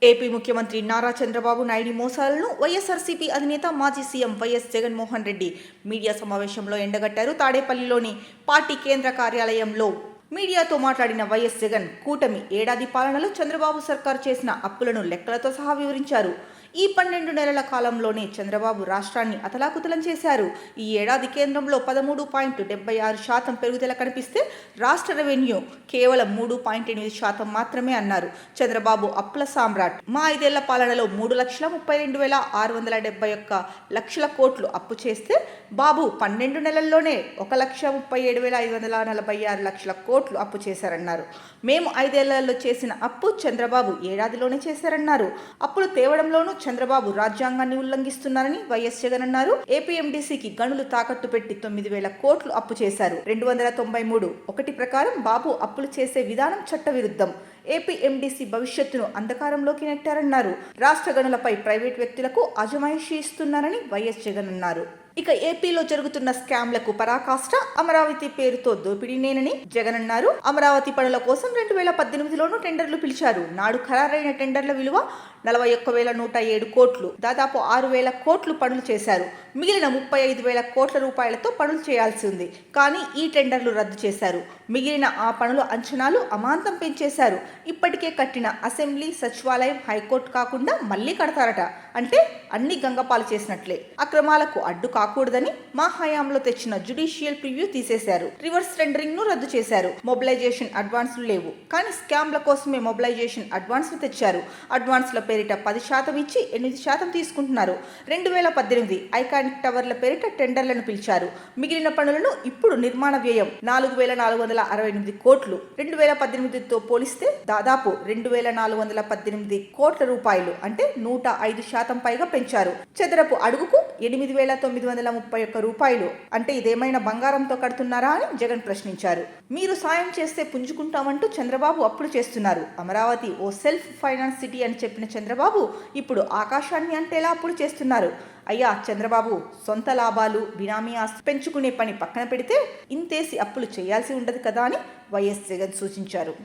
AP ముఖ్యమంత్రి నారా చంద్రబాబు నాయుడు మోసాలను వైఎస్ఆర్సీపీ అధినేత మాజీ CM YS Jaganmohan Reddy media సమావేశంలో ఎండగట్టారు. తాడేపల్లిలోని పార్టీ కేంద్ర కార్యాలయంలో మీడియాతో మాట్లాడిన వైఎస్ జగన్ కూటమి ఏడాది పాలనలో చంద్రబాబు సర్కారు చేసిన అప్పులను లెక్కలతో సహా వివరించారు. ఈ 12 నెలల కాలంలోనే చంద్రబాబు రాష్ట్రాన్ని అతలాకుతలం చేశారు. ఈ ఏడాది కేంద్రంలో 13.76% పెరుగుదల కనిపిస్తే రాష్ట్ర రెవెన్యూ కేవలం 3.8% మాత్రమే అన్నారు. చంద్రబాబు అప్పుల సామ్రాట్. మా 5 ఏళ్ల పాలనలో 3,32,671 లక్షల కోట్లు అప్పు చేస్తే బాబు 12 నెలల్లోనే 1,37,546 లక్షల కోట్లు అప్పు చేశారన్నారు. మేము 5 ఏళ్లలో చేసిన అప్పు చంద్రబాబు ఏడాదిలోనే చేశారన్నారు. అప్పులు తేవడంలోనూ చంద్రబాబు రాజ్యాంగాన్ని ఉల్లంఘిస్తున్నారని వైఎస్ జగన్ అన్నారు. ఏపీఎండీసీకి గనులు తాకట్టు పెట్టి 9,000 కోట్లు అప్పు చేశారు. 293(1) ప్రకారం బాబు అప్పులు చేసే విధానం చట్టవిరుద్ధం. ఏపీఎండీసీ భవిష్యత్తును అంధకారంలోకి నెట్టారన్నారు. రాష్ట్ర గనులపై ప్రైవేట్ వ్యక్తులకు అజమాయిషీ ఇస్తున్నారని వైఎస్ జగన్ అన్నారు. ఇక ఏపీలో జరుగుతున్న స్కామ్లకు పరాకాష్ట అమరావతి పేరుతో దోపిడీనేనని జగన్ అన్నారు. అమరావతి పనుల కోసం 2018లోనూ టెండర్లు పిలిచారు. నాడు ఖరారైన టెండర్ల విలువ 41,107 కోట్లు. దాదాపు 6,000 కోట్లు పనులు చేశారు. మిగిలిన 35,000 కోట్ల రూపాయలతో పనులు చేయాల్సి ఉంది. కానీ ఈ టెండర్లు రద్దు చేశారు. మిగిలిన ఆ పనుల అంచనాలు అమాంతం పెంచేశారు. ఇప్పటికే కట్టిన అసెంబ్లీ, సచివాలయం, హైకోర్టు కాకుండా మళ్లీ కడతారట. అంటే అన్ని గంగపాలు చేసినట్లే. అక్రమాలకు అడ్డు కాకూడదని మా హయాంలో తెచ్చిన జ్యుడిషియల్ ప్రివ్యూ తీసేశారు. రివర్స్ టెండరింగ్ ను రద్దు చేశారు. మొబిలైజేషన్ అడ్వాన్స్లు లేవు. కానీ స్కామ్ల కోసమే మొబిలైజేషన్ అడ్వాన్స్లు తెచ్చారు. అడ్వాన్స్ల పేరిట 10% ఇచ్చి 8% తీసుకుంటున్నారు. 2018 ఐకానిక్ టవర్ల పేరిట టెండర్లను పిలిచారు. మిగిలిన పనులను ఇప్పుడు నిర్మాణ వ్యయం 4,468 కోట్లు. 2018తో పోలిస్తే దాదాపు 2,418 కోట్ల రూపాయలు, అంటే 105% పైగా పెంచారు. చదరపు అడుగుకు 8,931 రూపాయలు. అంటే ఇదేమైనా బంగారంతో కడుతున్నారా అని జగన్ ప్రశ్నించారు. మీరు సాయం చేస్తే పుంజుకుంటామంటూ చంద్రబాబు అప్పులు చేస్తున్నారు. అమరావతి ఓ సెల్ఫ్ ఫైనాన్స్ సిటీ అని చెప్పిన చంద్రబాబు ఇప్పుడు ఆకాశాన్ని అంటేలా అప్పులు చేస్తున్నారు. అయ్యా చంద్రబాబు, సొంత లాభాలు, బినామీ ఆస్తి పెంచుకునే పని పక్కన పెడితే ఇంతేసి అప్పులు చేయాల్సి ఉండదు కదా అని వైఎస్ జగన్ సూచించారు.